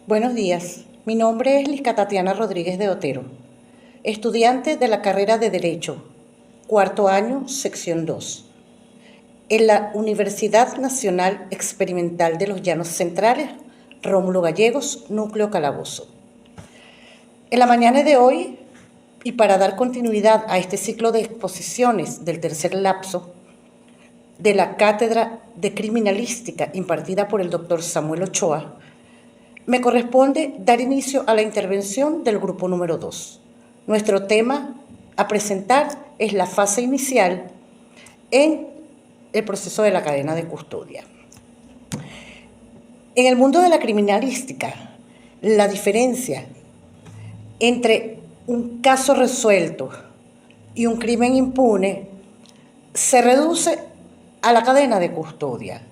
Buenos días, mi nombre es Lisca Tatiana Rodríguez de Otero, estudiante de la carrera de Derecho, cuarto año, sección 2, en la Universidad Nacional Experimental de los Llanos Centrales, Rómulo Gallegos, Núcleo Calabozo. En la mañana de hoy, y para dar continuidad a este ciclo de exposiciones del tercer lapso de la Cátedra de Criminalística impartida por el doctor Samuel Ochoa, me corresponde dar inicio a la intervención del grupo número 2. Nuestro tema a presentar es la fase inicial en el proceso de la cadena de custodia. En el mundo de la criminalística, la diferencia entre un caso resuelto y un crimen impune se reduce a la cadena de custodia.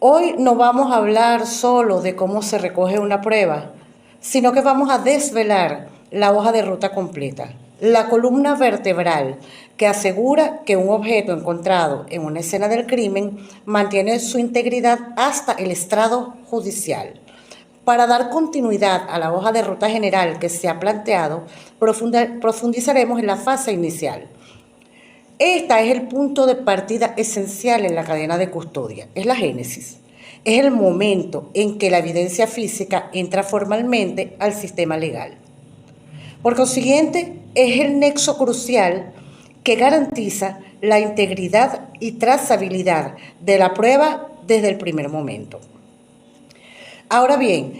Hoy no vamos a hablar solo de cómo se recoge una prueba, sino que vamos a desvelar la hoja de ruta completa, la columna vertebral que asegura que un objeto encontrado en una escena del crimen mantiene su integridad hasta el estrado judicial. Para dar continuidad a la hoja de ruta general que se ha planteado, profundizaremos en la fase inicial. Esta es el punto de partida esencial en la cadena de custodia, es la génesis. Es el momento en que la evidencia física entra formalmente al sistema legal. Por consiguiente, es el nexo crucial que garantiza la integridad y trazabilidad de la prueba desde el primer momento. Ahora bien,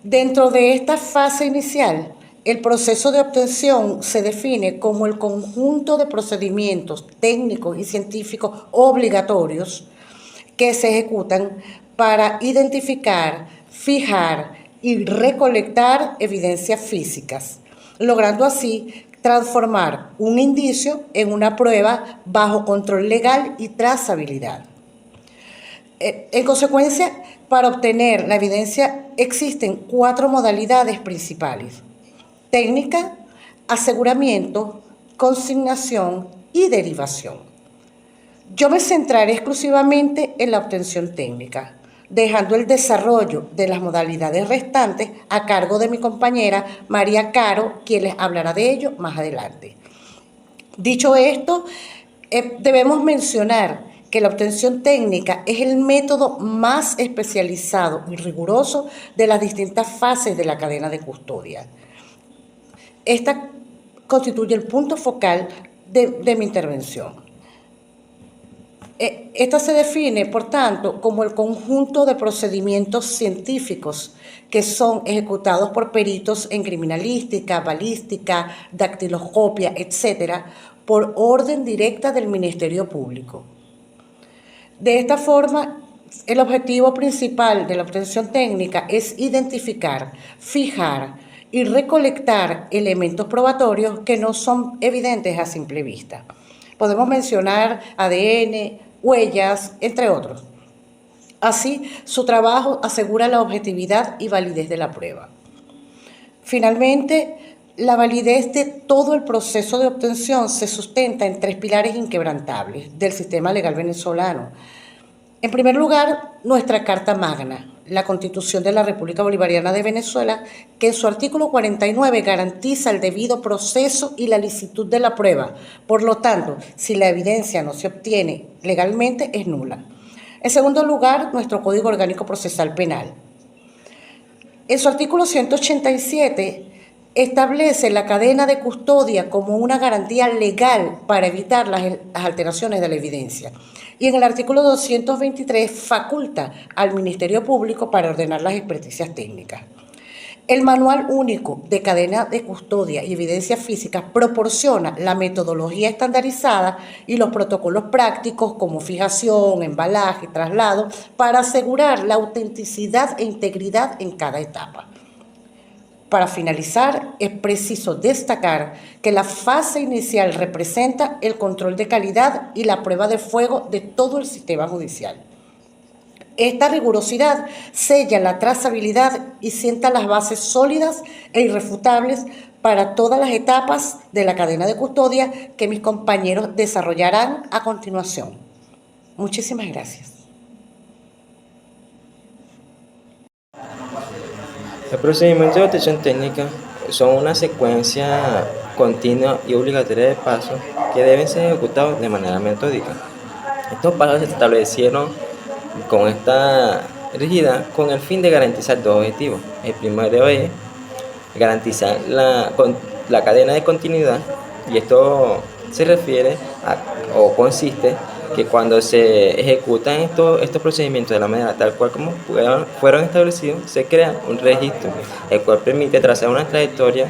dentro de esta fase inicial, el proceso de obtención se define como el conjunto de procedimientos técnicos y científicos obligatorios que se ejecutan para identificar, fijar y recolectar evidencias físicas, logrando así transformar un indicio en una prueba bajo control legal y trazabilidad. En consecuencia, para obtener la evidencia existen 4 modalidades principales: técnica, aseguramiento, consignación y derivación. Yo me centraré exclusivamente en la obtención técnica, dejando el desarrollo de las modalidades restantes a cargo de mi compañera María Caro, quien les hablará de ello más adelante. Dicho esto, debemos mencionar que la obtención técnica es el método más especializado y riguroso de las distintas fases de la cadena de custodia. Esta constituye el punto focal de mi intervención. Esta se define, por tanto, como el conjunto de procedimientos científicos que son ejecutados por peritos en criminalística, balística, dactiloscopia, etc., por orden directa del Ministerio Público. De esta forma, el objetivo principal de la obtención técnica es identificar, fijar y recolectar elementos probatorios que no son evidentes a simple vista. Podemos mencionar ADN, huellas, entre otros. Así, su trabajo asegura la objetividad y validez de la prueba. Finalmente, la validez de todo el proceso de obtención se sustenta en 3 pilares inquebrantables del sistema legal venezolano. En primer lugar, nuestra Carta Magna, la Constitución de la República Bolivariana de Venezuela, que en su artículo 49 garantiza el debido proceso y la licitud de la prueba. Por lo tanto, si la evidencia no se obtiene legalmente, es nula. En segundo lugar, nuestro Código Orgánico Procesal Penal. En su artículo 187 establece la cadena de custodia como una garantía legal para evitar las alteraciones de la evidencia. Y en el artículo 223 faculta al Ministerio Público para ordenar las experticias técnicas. El Manual Único de Cadena de Custodia y Evidencias Físicas proporciona la metodología estandarizada y los protocolos prácticos como fijación, embalaje, traslado, para asegurar la autenticidad e integridad en cada etapa. Para finalizar, es preciso destacar que la fase inicial representa el control de calidad y la prueba de fuego de todo el sistema judicial. Esta rigurosidad sella la trazabilidad y sienta las bases sólidas e irrefutables para todas las etapas de la cadena de custodia que mis compañeros desarrollarán a continuación. Muchísimas gracias. Los procedimientos de detección técnica son una secuencia continua y obligatoria de pasos que deben ser ejecutados de manera metódica. Estos pasos se establecieron con esta rigidez con el fin de garantizar dos objetivos. El primero es garantizar la cadena de continuidad, y esto se refiere o consiste que cuando se ejecutan estos procedimientos de la manera tal cual como fueron establecidos, se crea un registro, el cual permite trazar una trayectoria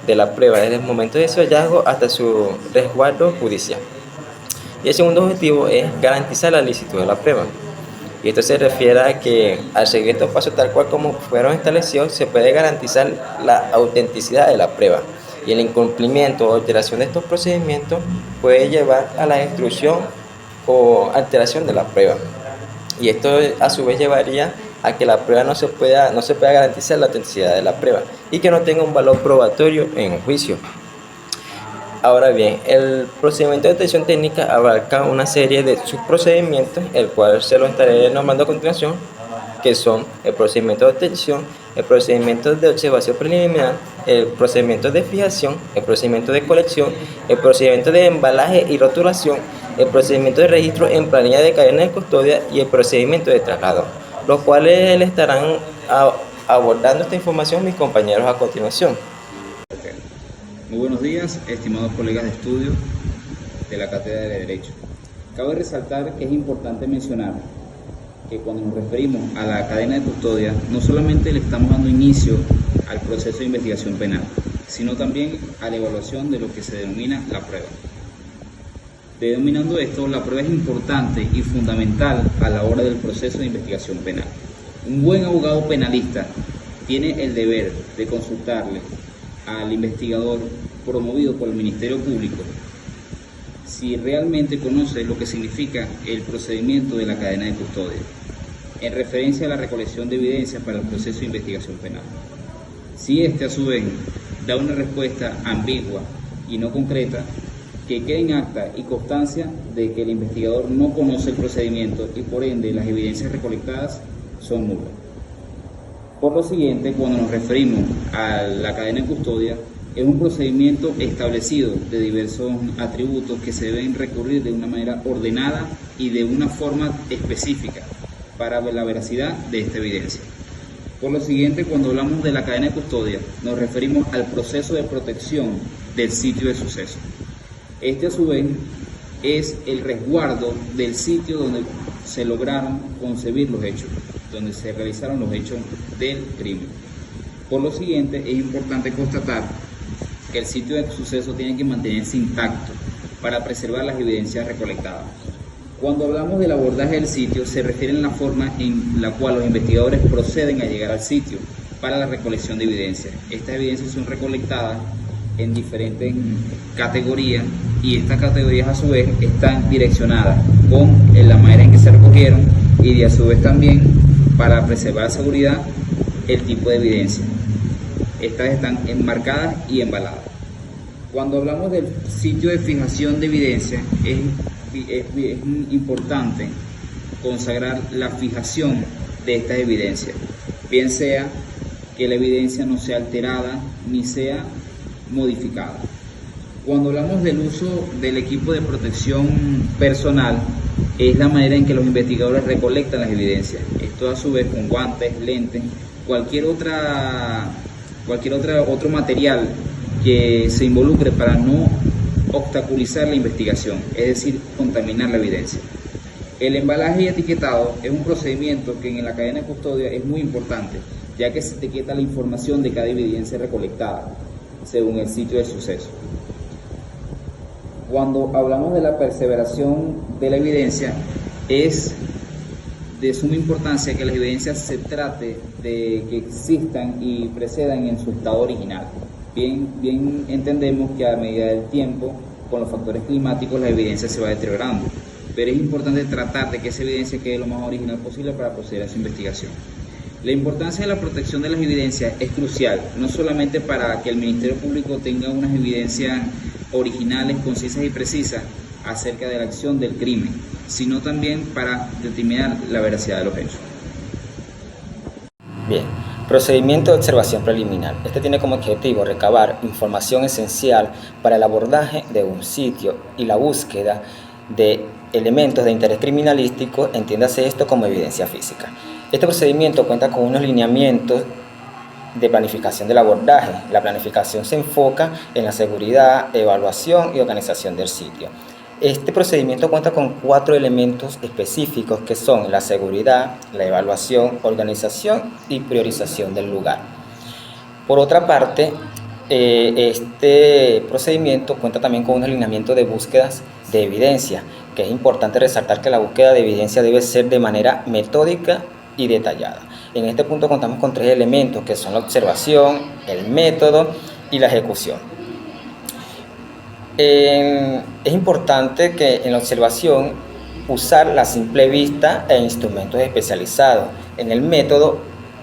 de la prueba desde el momento de su hallazgo hasta su resguardo judicial. Y el segundo objetivo es garantizar la licitud de la prueba. Y esto se refiere a que al seguir estos pasos tal cual como fueron establecidos, se puede garantizar la autenticidad de la prueba. Y el incumplimiento o alteración de estos procedimientos puede llevar a la destrucción o alteración de la prueba. Y esto a su vez llevaría a que la prueba no se pueda garantizar la autenticidad de la prueba y que no tenga un valor probatorio en un juicio. Ahora bien, el procedimiento de detección técnica abarca una serie de subprocedimientos, el cual se lo estaré nombrando a continuación, que son el procedimiento de detección, el procedimiento de observación preliminar, el procedimiento de fijación, el procedimiento de colección, el procedimiento de embalaje y rotulación, el procedimiento de registro en planilla de cadena de custodia y el procedimiento de traslado, los cuales le estarán abordando esta información mis compañeros a continuación. Muy buenos días, estimados colegas de estudio de la Cátedra de Derecho. Cabe resaltar que es importante mencionar que cuando nos referimos a la cadena de custodia, no solamente le estamos dando inicio al proceso de investigación penal, sino también a la evaluación de lo que se denomina la prueba. Denominando esto, la prueba es importante y fundamental a la hora del proceso de investigación penal. Un buen abogado penalista tiene el deber de consultarle al investigador promovido por el Ministerio Público si realmente conoce lo que significa el procedimiento de la cadena de custodia en referencia a la recolección de evidencias para el proceso de investigación penal. Si éste a su vez da una respuesta ambigua y no concreta, que quede en acta y constancia de que el investigador no conoce el procedimiento y por ende las evidencias recolectadas son nulas. Por lo siguiente, cuando nos referimos a la cadena de custodia, es un procedimiento establecido de diversos atributos que se deben recurrir de una manera ordenada y de una forma específica para la veracidad de esta evidencia. Por lo siguiente, cuando hablamos de la cadena de custodia, nos referimos al proceso de protección del sitio de suceso. Este a su vez es el resguardo del sitio donde se lograron concebir los hechos, donde se realizaron los hechos del crimen. Por lo siguiente, es importante constatar que el sitio de suceso tiene que mantenerse intacto para preservar las evidencias recolectadas. Cuando hablamos del abordaje del sitio, se refiere a la forma en la cual los investigadores proceden a llegar al sitio para la recolección de evidencias. Estas evidencias son recolectadas en diferentes categorías y estas categorías a su vez están direccionadas con la manera en que se recogieron y a su vez también para preservar la seguridad el tipo de evidencia. Estas están enmarcadas y embaladas. Cuando hablamos del sitio de fijación de evidencia, es importante consagrar la fijación de estas evidencias, bien sea que la evidencia no sea alterada ni sea modificada. Cuando hablamos del uso del equipo de protección personal, es la manera en que los investigadores recolectan las evidencias. Esto a su vez con guantes, lentes, cualquier otro material que se involucre para no obstaculizar la investigación, es decir, contaminar la evidencia. El embalaje y etiquetado es un procedimiento que en la cadena de custodia es muy importante, ya que se etiqueta la información de cada evidencia recolectada según el sitio de suceso. Cuando hablamos de la perseveración de la evidencia, es de suma importancia que las evidencias se trate de que existan y precedan en su estado original. Bien entendemos que a medida del tiempo, con los factores climáticos, la evidencia se va deteriorando, pero es importante tratar de que esa evidencia quede lo más original posible para proceder a su investigación. La importancia de la protección de las evidencias es crucial, no solamente para que el Ministerio Público tenga unas evidencias originales, concisas y precisas acerca de la acción del crimen, sino también para determinar la veracidad de los hechos. Bien, Procedimiento de observación preliminar. Este tiene como objetivo recabar información esencial para el abordaje de un sitio y la búsqueda de elementos de interés criminalístico, entiéndase esto como evidencia física. Este procedimiento cuenta con unos lineamientos de planificación del abordaje. La planificación se enfoca en la seguridad, evaluación y organización del sitio. Este procedimiento cuenta con 4 elementos específicos que son la seguridad, la evaluación, organización y priorización del lugar. Por otra parte, este procedimiento cuenta también con un alineamiento de búsquedas de evidencia, que es importante resaltar que la búsqueda de evidencia debe ser de manera metódica y detallada. En este punto contamos con 3 elementos que son la observación, el método y la ejecución. Es importante que en la observación usar la simple vista e instrumentos especializados. En el método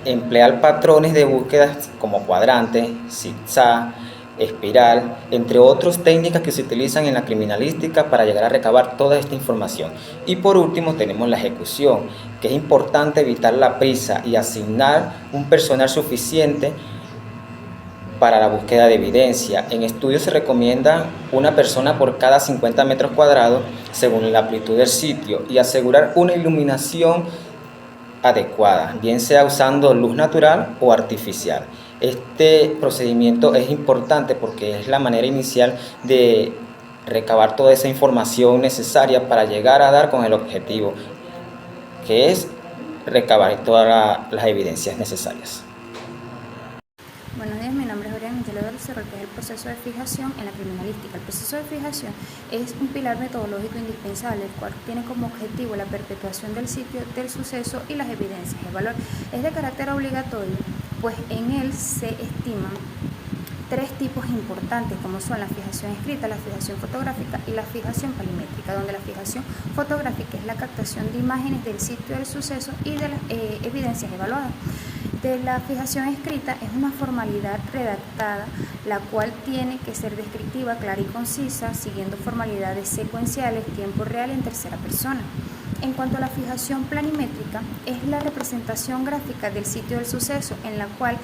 emplear patrones de búsqueda como cuadrante, zigzag, espiral, entre otras técnicas que se utilizan en la criminalística para llegar a recabar toda esta información. Y por último tenemos la ejecución, que es importante evitar la prisa y asignar un personal suficiente para la búsqueda de evidencia. En estudios se recomienda una persona por cada 50 metros cuadrados según la amplitud del sitio y asegurar una iluminación adecuada, bien sea usando luz natural o artificial. Este procedimiento es importante porque es la manera inicial de recabar toda esa información necesaria para llegar a dar con el objetivo, que es recabar todas las evidencias necesarias. Buenos días, mi nombre es Oriana Angelero Cerro, que es el proceso de fijación en la criminalística. El proceso de fijación es un pilar metodológico indispensable, el cual tiene como objetivo la perpetuación del sitio, del suceso y las evidencias. El valor es de carácter obligatorio, pues en él se estiman 3 tipos importantes, como son la fijación escrita, la fijación fotográfica y la fijación palimétrica, donde la fijación fotográfica es la captación de imágenes del sitio del suceso y de las evidencias evaluadas. De la fijación escrita es una formalidad redactada, la cual tiene que ser descriptiva, clara y concisa, siguiendo formalidades secuenciales, tiempo real en tercera persona. En cuanto a la fijación planimétrica, es la representación gráfica del sitio del suceso, en la cual,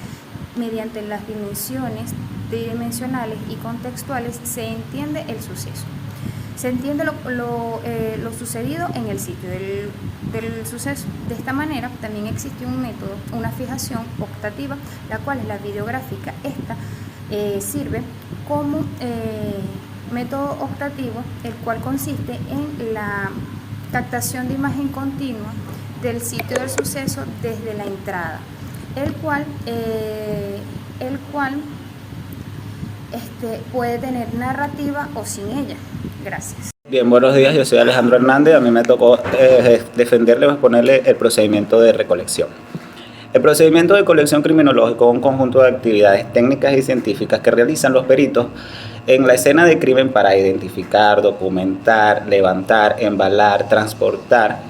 mediante las dimensiones tridimensionales y contextuales, se entiende el suceso. Se entiende lo sucedido en el sitio del suceso. De esta manera también existe un método, una fijación optativa, la cual es la videográfica. Esta sirve como método optativo, el cual consiste en la captación de imagen continua del sitio del suceso desde la entrada, el cual puede tener narrativa o sin ella. Gracias. Bien, buenos días, yo soy Alejandro Hernández. A mí me tocó defenderle o exponerle el procedimiento de recolección. El procedimiento de colección criminológico es un conjunto de actividades técnicas y científicas que realizan los peritos en la escena de crimen para identificar, documentar, levantar, embalar, transportar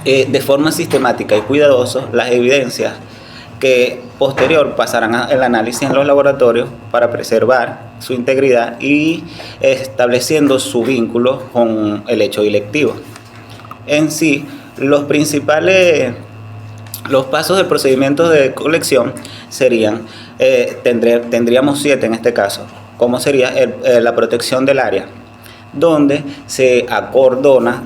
de forma sistemática y cuidadosa las evidencias que posterior pasarán al análisis en los laboratorios para preservar su integridad y estableciendo su vínculo con el hecho delictivo. En sí, los pasos del procedimiento de colección serían, tendríamos 7 en este caso, como sería la protección del área, donde se acordona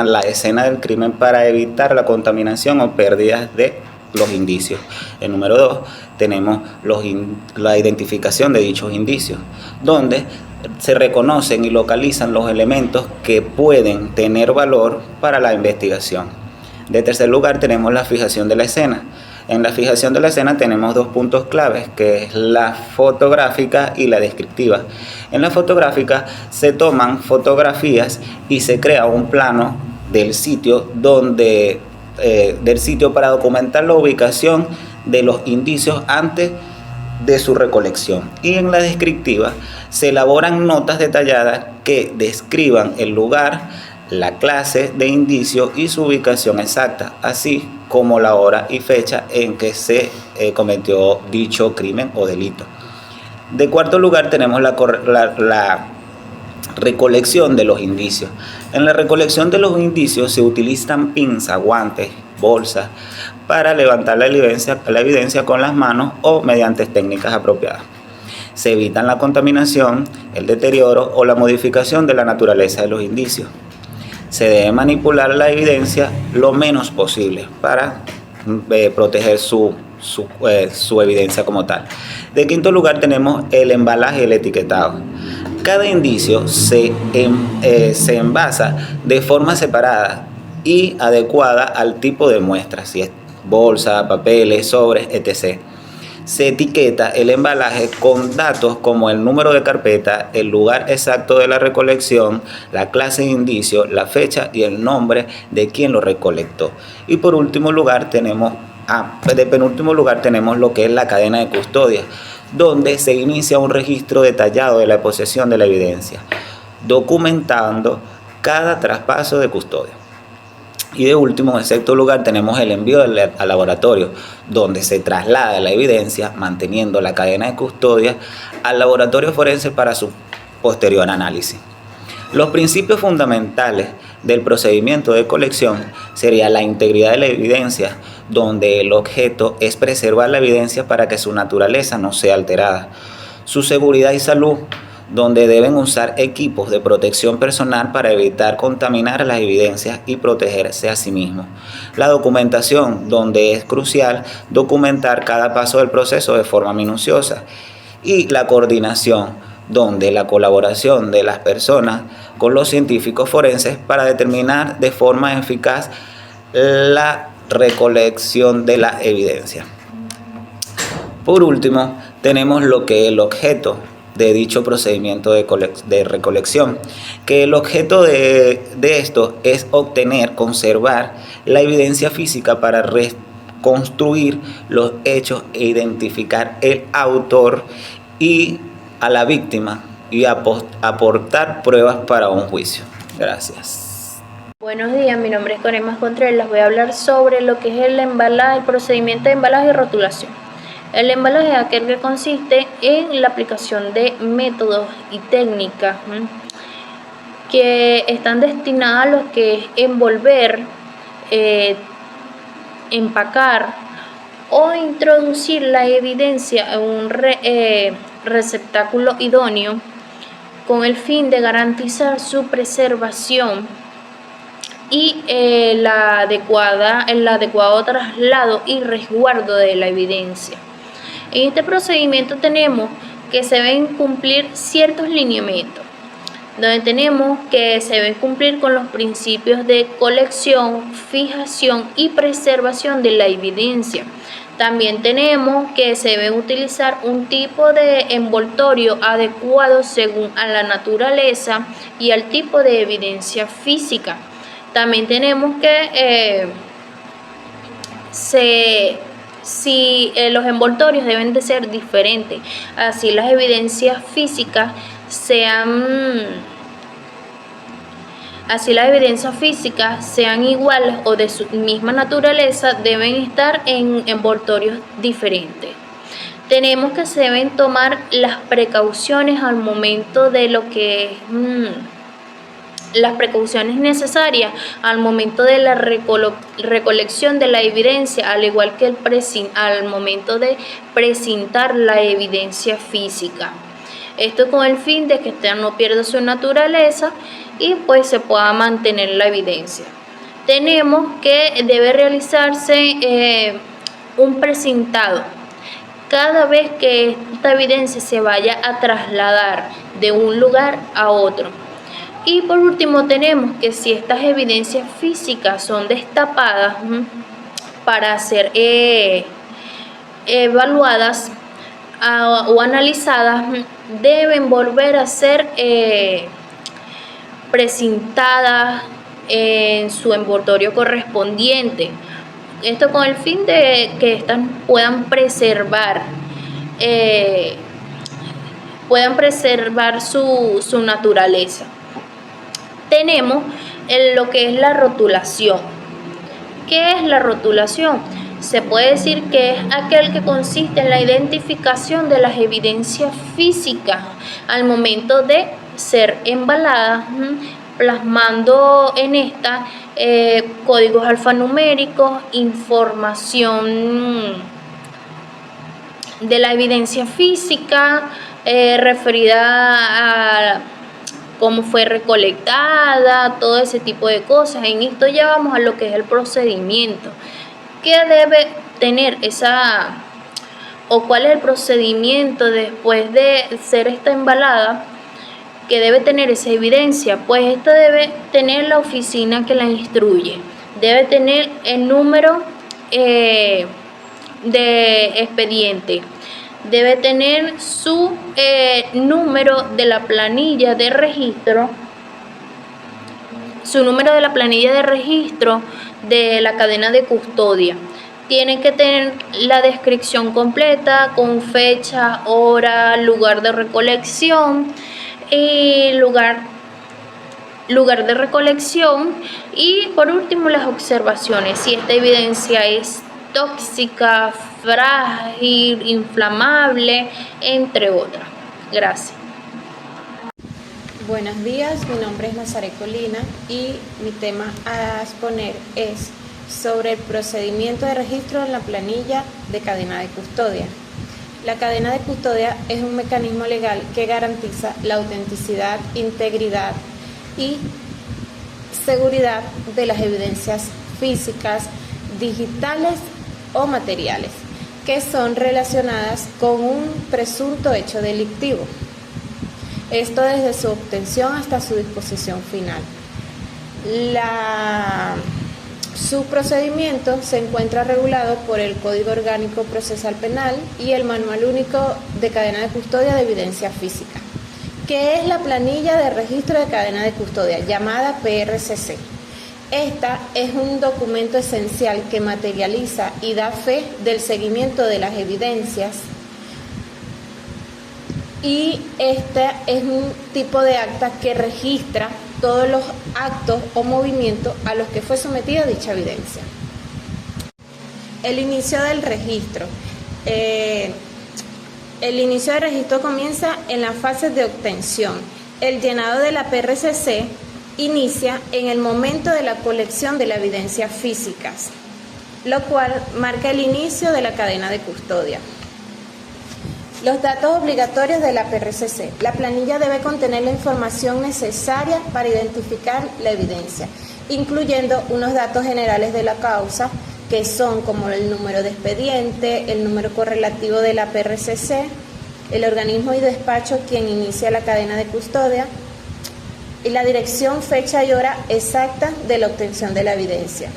la escena del crimen para evitar la contaminación o pérdidas de los indicios. El número 2, tenemos la identificación de dichos indicios, donde se reconocen y localizan los elementos que pueden tener valor para la investigación. De tercer lugar, tenemos la fijación de la escena. En la fijación de la escena tenemos 2 puntos claves, que es la fotográfica y la descriptiva. En la fotográfica se toman fotografías y se crea un plano del sitio para documentar la ubicación de los indicios antes de su recolección. Y en la descriptiva se elaboran notas detalladas que describan el lugar, la clase de indicio y su ubicación exacta, así como la hora y fecha en que se cometió dicho crimen o delito. De cuarto lugar tenemos la recolección de los indicios. En la recolección de los indicios se utilizan pinzas, guantes, bolsas, para levantar la evidencia con las manos o mediante técnicas apropiadas. Se evitan la contaminación, el deterioro o la modificación de la naturaleza de los indicios. Se debe manipular la evidencia lo menos posible para proteger su evidencia como tal. De quinto lugar tenemos el embalaje y el etiquetado. Cada indicio se envasa de forma separada y adecuada al tipo de muestra, si es bolsa, papeles, sobres, etc. Se etiqueta el embalaje con datos como el número de carpeta, el lugar exacto de la recolección, la clase de indicio, la fecha y el nombre de quien lo recolectó. Y por último lugar tenemos, de penúltimo lugar tenemos lo que es la cadena de custodia, donde se inicia un registro detallado de la posesión de la evidencia, documentando cada traspaso de custodia. Y de último, en sexto lugar, tenemos el envío al laboratorio, donde se traslada la evidencia, manteniendo la cadena de custodia, al laboratorio forense para su posterior análisis. Los principios fundamentales del procedimiento de colección sería la integridad de la evidencia, donde el objeto es preservar la evidencia para que su naturaleza no sea alterada. Su seguridad y salud, donde deben usar equipos de protección personal para evitar contaminar las evidencias y protegerse a sí mismos. La documentación, donde es crucial documentar cada paso del proceso de forma minuciosa. Y la coordinación, donde la colaboración de las personas con los científicos forenses para determinar de forma eficaz la recolección de la evidencia. Por último, tenemos lo que es el objeto de dicho procedimiento de recolección, que el objeto de esto es obtener, conservar la evidencia física para reconstruir los hechos e identificar el autor y a la víctima y aportar pruebas para un juicio. Gracias. Buenos días, mi nombre es Coremas Contreras. Les voy a hablar sobre lo que es el embalaje, el procedimiento de embalaje y rotulación. El embalaje es aquel que consiste en la aplicación de métodos y técnicas que están destinadas a lo que es envolver, empacar o introducir la evidencia en un receptáculo idóneo con el fin de garantizar su preservación y el adecuado traslado y resguardo de la evidencia. En este procedimiento tenemos que se deben cumplir ciertos lineamientos, donde tenemos que se deben cumplir con los principios de colección, fijación y preservación de la evidencia. También tenemos que se debe utilizar un tipo de envoltorio adecuado según a la naturaleza y al tipo de evidencia física. También tenemos que los envoltorios deben de ser diferentes, así las evidencias físicas sean iguales o de su misma naturaleza, deben estar en envoltorios diferentes. Tenemos que se deben tomar las precauciones al momento de lo que es las precauciones necesarias al momento de la recolección de la evidencia, al igual que al momento de presentar la evidencia física. Esto con el fin de que ésta no pierda su naturaleza y pues se pueda mantener la evidencia. Tenemos que debe realizarse un presentado cada vez que esta evidencia se vaya a trasladar de un lugar a otro. Y por último tenemos que si estas evidencias físicas son destapadas para ser evaluadas o analizadas, deben volver a ser presentadas en su envoltorio correspondiente. Esto con el fin de que éstas puedan preservar su naturaleza. Tenemos lo que es la rotulación. ¿Qué es la rotulación? Se puede decir que es aquel que consiste en la identificación de las evidencias físicas al momento de ser embaladas, plasmando en esta códigos alfanuméricos, información de la evidencia física referida a cómo fue recolectada, todo ese tipo de cosas. En esto ya vamos a lo que es el procedimiento. ¿Qué debe tener cuál es el procedimiento después de ser esta embalada? Que debe tener esa evidencia, pues esta debe tener la oficina que la instruye, debe tener el número de expediente, debe tener su número de la planilla de registro, de la cadena de custodia. Tiene que tener la descripción completa con fecha, hora, lugar de recolección y lugar de recolección, y por último las observaciones, si esta evidencia es tóxica, frágil, inflamable, entre otras. Gracias. Buenos días, mi nombre es Nazaret Colina y mi tema a exponer es sobre el procedimiento de registro en la planilla de cadena de custodia. La cadena de custodia es un mecanismo legal que garantiza la autenticidad, integridad y seguridad de las evidencias físicas, digitales o materiales que son relacionadas con un presunto hecho delictivo. Esto desde su obtención hasta su disposición final. Su procedimiento se encuentra regulado por el Código Orgánico Procesal Penal y el Manual Único de Cadena de Custodia de Evidencia Física, que es la planilla de registro de cadena de custodia, llamada PRCC. Esta es un documento esencial que materializa y da fe del seguimiento de las evidencias, y este es un tipo de acta que registra todos los actos o movimientos a los que fue sometida dicha evidencia. El inicio del registro. El inicio del registro comienza en la fase de obtención. El llenado de la PRCC inicia en el momento de la colección de la evidencia físicas, lo cual marca el inicio de la cadena de custodia. Los datos obligatorios de la PRCC. La planilla debe contener la información necesaria para identificar la evidencia, incluyendo unos datos generales de la causa, que son como el número de expediente, el número correlativo de la PRCC, el organismo y despacho quien inicia la cadena de custodia, y la dirección, fecha y hora exacta de la obtención de la evidencia.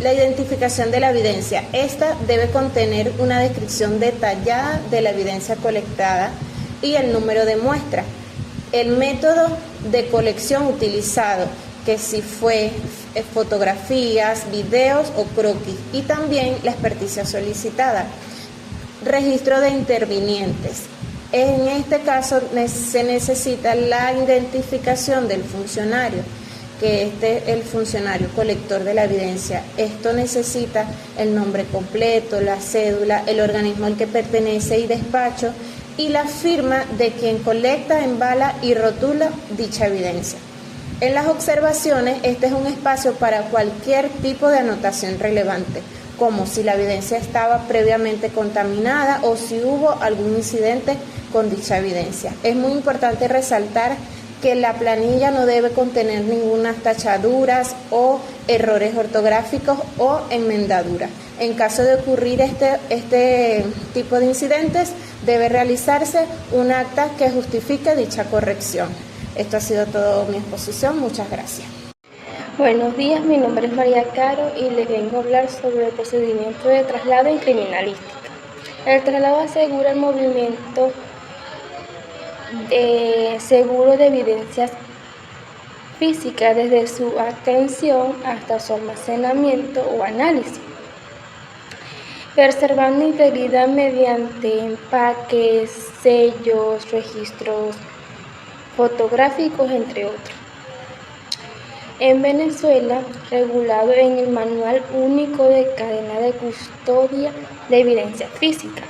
La identificación de la evidencia. Esta debe contener una descripción detallada de la evidencia colectada y el número de muestra. El método de colección utilizado, que si fue fotografías, videos o croquis, y también la experticia solicitada. Registro de intervinientes. En este caso se necesita la identificación del funcionario, que el funcionario colector de la evidencia. Esto necesita el nombre completo, la cédula, el organismo al que pertenece y despacho, y la firma de quien colecta, embala y rotula dicha evidencia. En las observaciones, este es un espacio para cualquier tipo de anotación relevante, como si la evidencia estaba previamente contaminada o si hubo algún incidente con dicha evidencia. Es muy importante resaltar que la planilla no debe contener ninguna tachaduras o errores ortográficos o enmendaduras. En caso de ocurrir este tipo de incidentes, debe realizarse un acta que justifique dicha corrección. Esto ha sido toda mi exposición. Muchas gracias. Buenos días, mi nombre es María Caro y les vengo a hablar sobre el procedimiento de traslado en criminalística. El traslado asegura el movimiento seguro de evidencias físicas desde su obtención hasta su almacenamiento o análisis, preservando integridad mediante empaques, sellos, registros fotográficos, entre otros. En Venezuela, regulado en el Manual Único de Cadena de Custodia de Evidencia Física.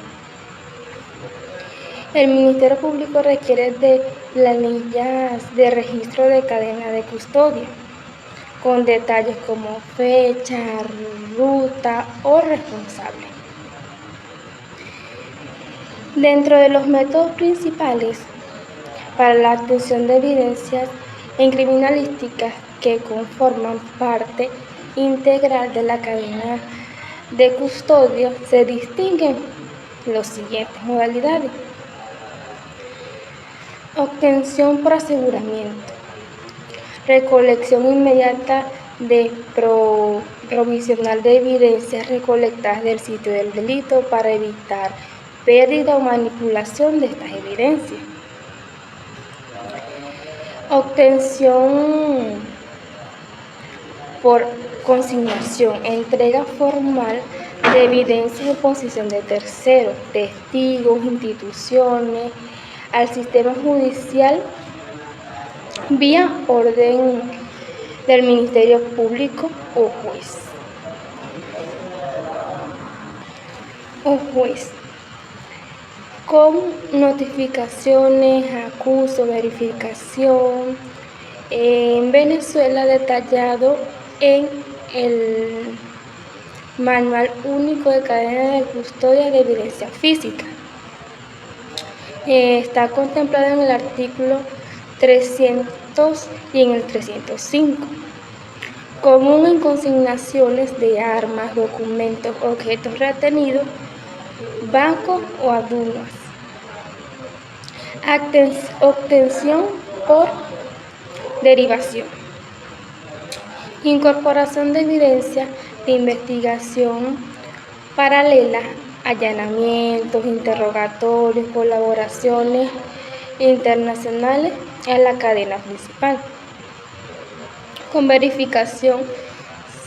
El Ministerio Público requiere de planillas de registro de cadena de custodia con detalles como fecha, ruta o responsable. Dentro de los métodos principales para la obtención de evidencias en criminalística que conforman parte integral de la cadena de custodia, se distinguen las siguientes modalidades. Obtención por aseguramiento. Recolección inmediata de provisional de evidencias recolectadas del sitio del delito para evitar pérdida o manipulación de estas evidencias. Obtención por consignación, entrega formal de evidencias en posesión de terceros, testigos, instituciones, al sistema judicial vía orden del Ministerio Público o juez. Con notificaciones, acuso, verificación. En Venezuela, detallado en el Manual Único de Cadena de Custodia de Evidencia Física. Está contemplado en el artículo 300 y en el 305. Común en consignaciones de armas, documentos, objetos retenidos, bancos o aduanas. Obtención por derivación. Incorporación de evidencia de investigación paralela, allanamientos, interrogatorios, colaboraciones internacionales a la cadena principal. Con verificación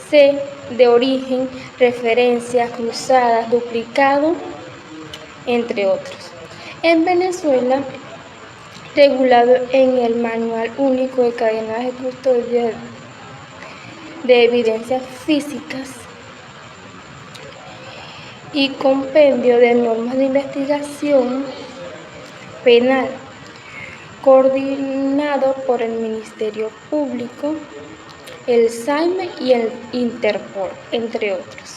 C de origen, referencias cruzadas, duplicado, entre otros. En Venezuela, regulado en el Manual Único de Cadenas de Custodia de Evidencias Físicas y Compendio de Normas de Investigación Penal, coordinado por el Ministerio Público, el SAIME y el Interpol, entre otros.